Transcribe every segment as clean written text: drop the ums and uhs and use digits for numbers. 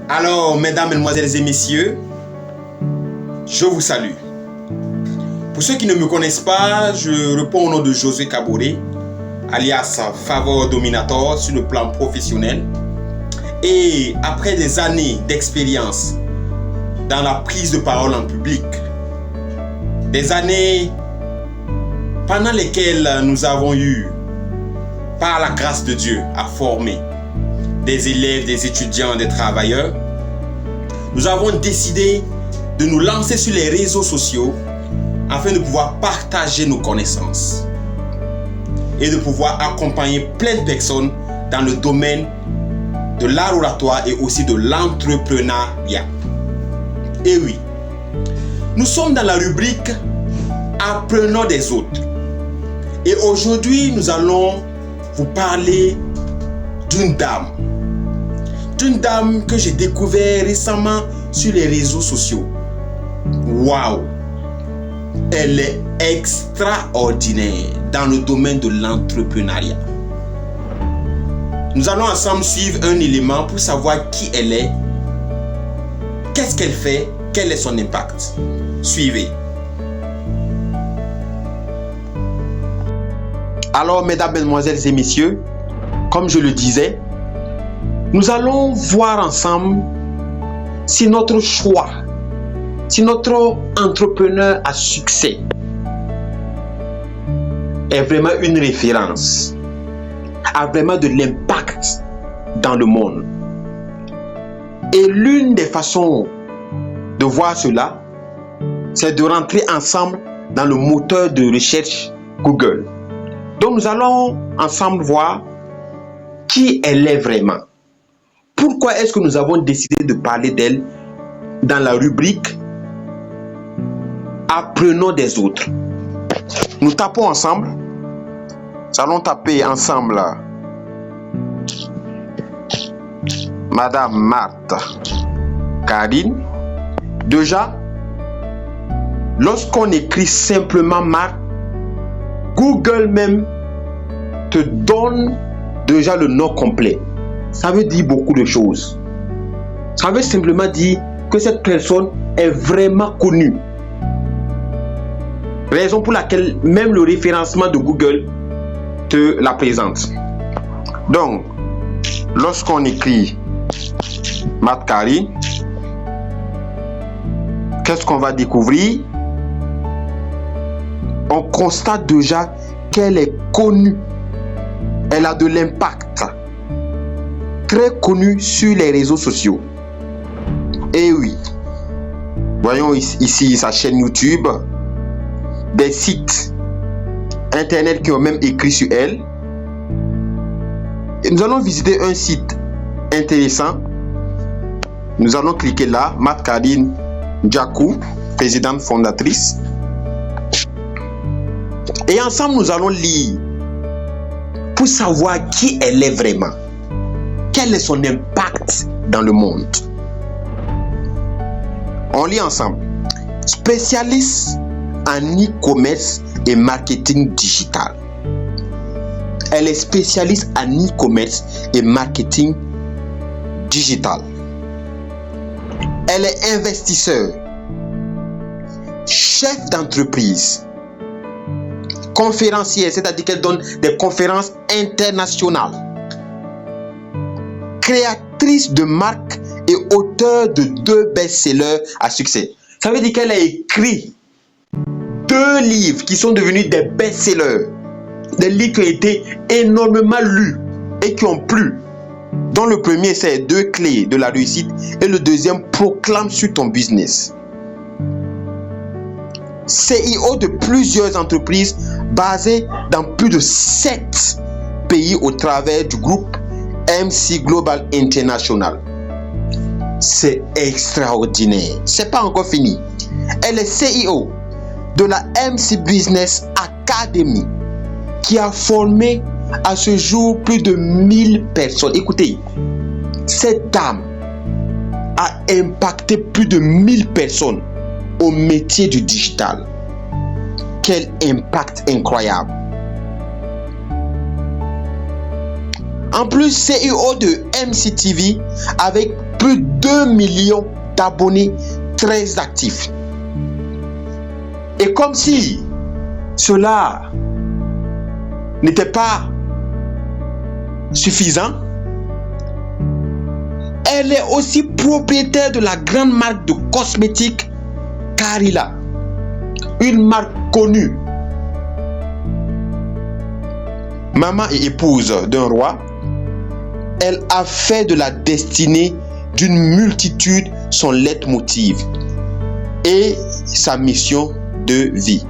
Alors, mesdames, mesdemoiselles et messieurs, je vous salue. Pour ceux qui ne me connaissent pas, je réponds au nom de Josué Kaboré, alias Favor Dominator sur le plan professionnel. Et après des années d'expérience dans la prise de parole en public, des années pendant lesquelles nous avons eu, par la grâce de Dieu, à former des élèves, des étudiants, des travailleurs, nous avons décidé de nous lancer sur les réseaux sociaux afin de pouvoir partager nos connaissances et de pouvoir accompagner plein de personnes dans le domaine de l'art oratoire et aussi de l'entrepreneuriat. Et oui, nous sommes dans la rubrique Apprenons des autres. Et aujourd'hui, nous allons vous parler d'une dame que j'ai découvert récemment sur les réseaux sociaux. Waouh! Elle est extraordinaire dans le domaine de l'entrepreneuriat. Nous allons ensemble suivre un élément pour savoir qui elle est, qu'est-ce qu'elle fait, quel est son impact. Suivez. Alors, mesdames, mesdemoiselles et messieurs, comme je le disais, nous allons voir ensemble si notre choix, si notre entrepreneur à succès est vraiment une référence, a vraiment de l'impact dans le monde. Et l'une des façons de voir cela, c'est de rentrer ensemble dans le moteur de recherche Google. Donc nous allons ensemble voir qui elle est vraiment. Pourquoi est-ce que nous avons décidé de parler d'elle dans la rubrique Apprenons des autres? Nous tapons ensemble. Nous allons taper ensemble Madame Marthe Karine. Déjà, lorsqu'on écrit simplement Marthe, Google même te donne déjà le nom complet. Ça veut dire beaucoup de choses. Ça veut simplement dire que cette personne est vraiment connue. Raison pour laquelle même le référencement de Google te la présente. Donc, lorsqu'on écrit Marthe Karine, qu'est-ce qu'on va découvrir? On constate déjà qu'elle est connue. Elle a de l'impact. Très connue sur les réseaux sociaux. Et oui. Voyons ici sa chaîne YouTube. Des sites internet qui ont même écrit sur elle. Et nous allons visiter un site intéressant. Nous allons cliquer là. Marthe Karine Djakou, présidente fondatrice. Et ensemble, nous allons lire pour savoir qui elle est vraiment. Quel est son impact dans le monde? On lit ensemble. Spécialiste en e-commerce et marketing digital. Elle est spécialiste en e-commerce et marketing digital. Elle est investisseur, chef d'entreprise, conférencière, c'est-à-dire qu'elle donne des conférences internationales, créatrice de marques et auteure de 2 best-sellers à succès. Ça veut dire qu'elle a écrit 2 livres qui sont devenus des best-sellers, des livres qui ont été énormément lus et qui ont plu. Dont le premier c'est 2 clés de la réussite et le deuxième proclame sur ton business. CEO de plusieurs entreprises basées dans plus de 7 pays au travers du groupe MC Global International. C'est extraordinaire. C'est pas encore fini. Elle est CEO de la MC Business Academy qui a formé à ce jour plus de 1000 personnes. Écoutez, cette dame a impacté plus de 1000 personnes au métier du digital. Quel impact incroyable! En plus, CEO de MCTV avec plus de 2 millions d'abonnés très actifs. Et comme si cela n'était pas suffisant, elle est aussi propriétaire de la grande marque de cosmétiques Carilla, une marque connue. Maman et épouse d'un roi, elle a fait de la destinée d'une multitude son leitmotiv et sa mission de vie.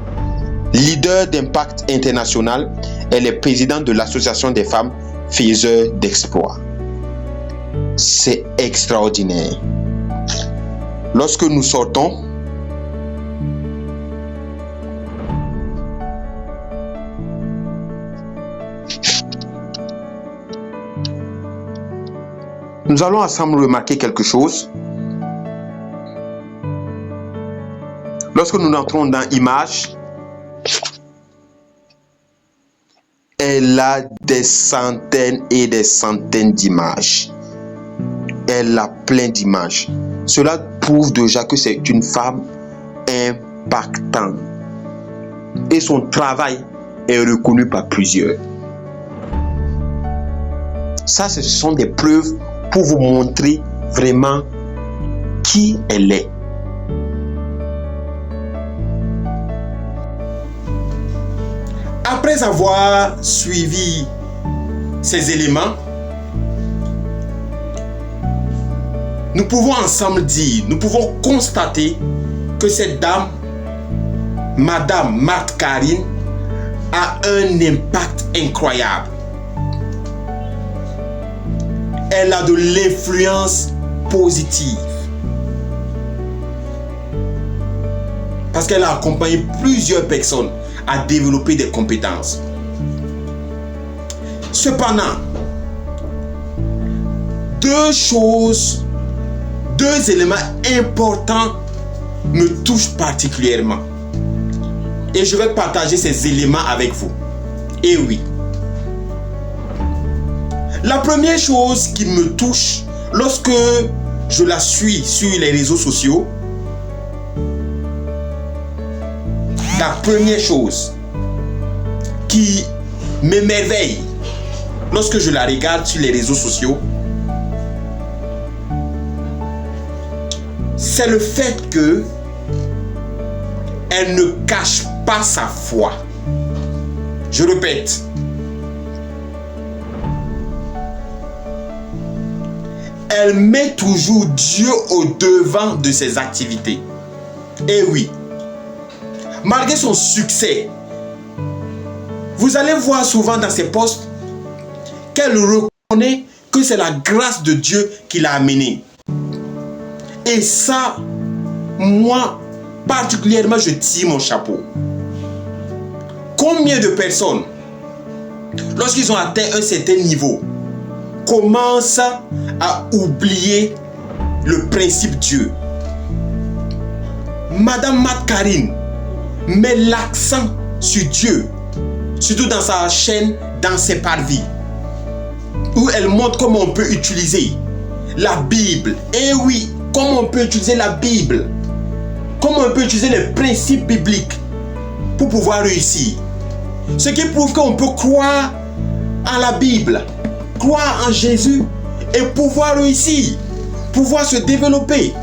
Leader d'impact international, elle est présidente de l'association des femmes faiseurs d'exploits. C'est extraordinaire. Lorsque nous sortons, nous allons ensemble remarquer quelque chose. Lorsque nous entrons dans Images, elle a des centaines et des centaines d'images. Elle a plein d'images. Cela prouve déjà que c'est une femme impactante. Et son travail est reconnu par plusieurs. Ça, ce sont des preuves pour vous montrer vraiment qui elle est. Après avoir suivi ces éléments, nous pouvons ensemble dire, nous pouvons constater que cette dame, Madame Marthe Karine, a un impact incroyable. Elle a de l'influence positive. Parce qu'elle a accompagné plusieurs personnes à développer des compétences. Cependant, deux éléments importants me touchent particulièrement. Et je vais partager ces éléments avec vous. Et oui. La première chose qui me touche lorsque je la suis sur les réseaux sociaux, la première chose qui m'émerveille lorsque je la regarde sur les réseaux sociaux, c'est le fait que elle ne cache pas sa foi. Je répète. Elle met toujours Dieu au devant de ses activités. Et oui, malgré son succès, vous allez voir souvent dans ses posts qu'elle reconnaît que c'est la grâce de Dieu qui l'a amenée. Et ça, moi, particulièrement, je tire mon chapeau. Combien de personnes, lorsqu'ils ont atteint un certain niveau, commencent à oublier le principe Dieu? Madame Marthe Karine met l'accent sur Dieu, surtout dans sa chaîne Dans ses parvis, où elle montre comment on peut utiliser la Bible. Et oui, comment on peut utiliser la Bible, comment on peut utiliser les principes bibliques pour pouvoir réussir. Ce qui prouve qu'on peut croire en la Bible, croire en Jésus et pouvoir réussir, pouvoir se développer.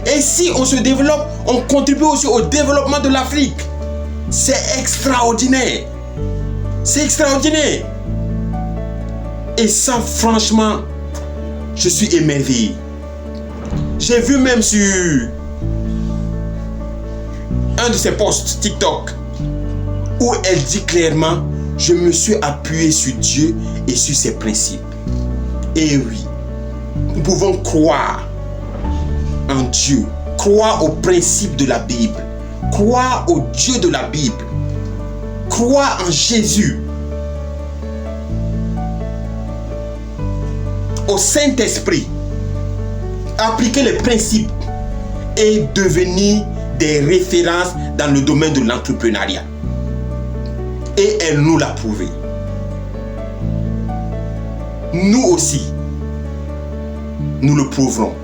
Et si on se développe, on contribue aussi au développement de l'Afrique. C'est extraordinaire. C'est extraordinaire. Et ça, franchement, je suis émerveillé. J'ai vu même sur un de ses posts TikTok où elle dit clairement: je me suis appuyé sur Dieu et sur ses principes. Et oui, nous pouvons croire en Dieu, croire aux principes de la Bible, croire au Dieu de la Bible, croire en Jésus, au Saint-Esprit, appliquer les principes et devenir des références dans le domaine de l'entrepreneuriat. Et elle nous l'a prouvé. Nous aussi, nous le prouverons.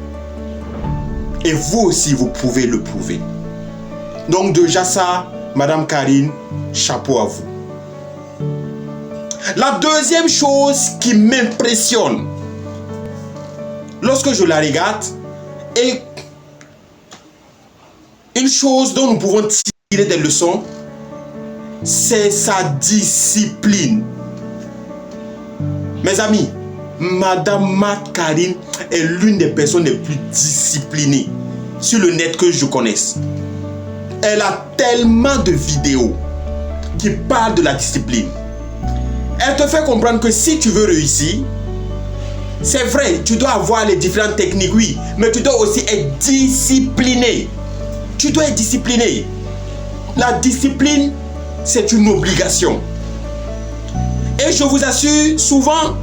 Et vous aussi, vous pouvez le prouver. Donc déjà ça, Madame Karine, chapeau à vous. La deuxième chose qui m'impressionne lorsque je la regarde est une chose dont nous pouvons tirer des leçons, c'est sa discipline. Mes amis, Madame Karine est l'une des personnes les plus disciplinées sur le net que je connaisse. Elle a tellement de vidéos qui parlent de la discipline. Elle te fait comprendre que si tu veux réussir, c'est vrai, tu dois avoir les différentes techniques, oui, mais tu dois aussi être discipliné. Tu dois être discipliné. La discipline, c'est une obligation. Et je vous assure, souvent,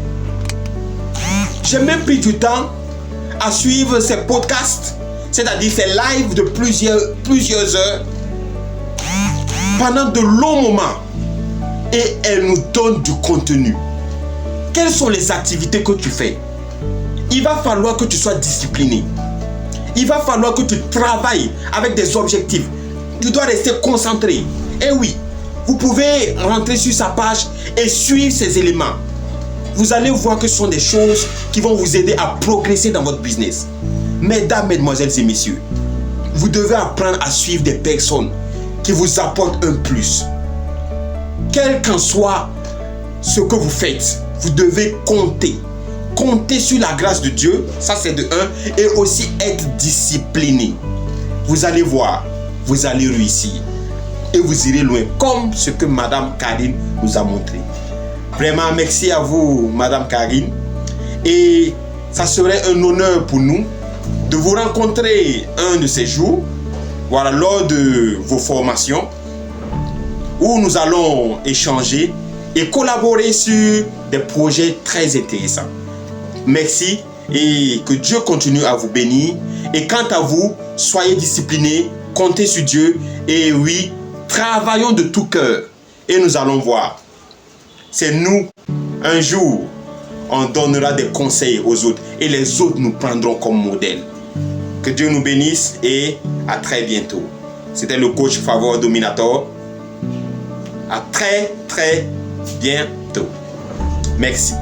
j'ai même pris du temps à suivre ces podcasts, c'est-à-dire ces lives de plusieurs heures, pendant de longs moments. Et elle nous donne du contenu. Quelles sont les activités que tu fais? Il va falloir que tu sois discipliné. Il va falloir que tu travailles avec des objectifs. Tu dois rester concentré. Et oui, vous pouvez rentrer sur sa page et suivre ces éléments. Vous allez voir que ce sont des choses qui vont vous aider à progresser dans votre business. Mesdames, mesdemoiselles et messieurs, vous devez apprendre à suivre des personnes qui vous apportent un plus. Quel qu'en soit ce que vous faites, vous devez compter. Compter sur la grâce de Dieu, ça c'est de 1, et aussi être discipliné. Vous allez voir, vous allez réussir. Et vous irez loin, comme ce que Madame Karine nous a montré. Vraiment, merci à vous, Madame Karine. Et ça serait un honneur pour nous de vous rencontrer un de ces jours, voilà, lors de vos formations, où nous allons échanger et collaborer sur des projets très intéressants. Merci et que Dieu continue à vous bénir. Et quant à vous, soyez disciplinés, comptez sur Dieu et oui, travaillons de tout cœur et nous allons voir. C'est nous, un jour, on donnera des conseils aux autres et les autres nous prendront comme modèle. Que Dieu nous bénisse et à très bientôt. C'était le coach Favor Dominator. À très bientôt. Merci.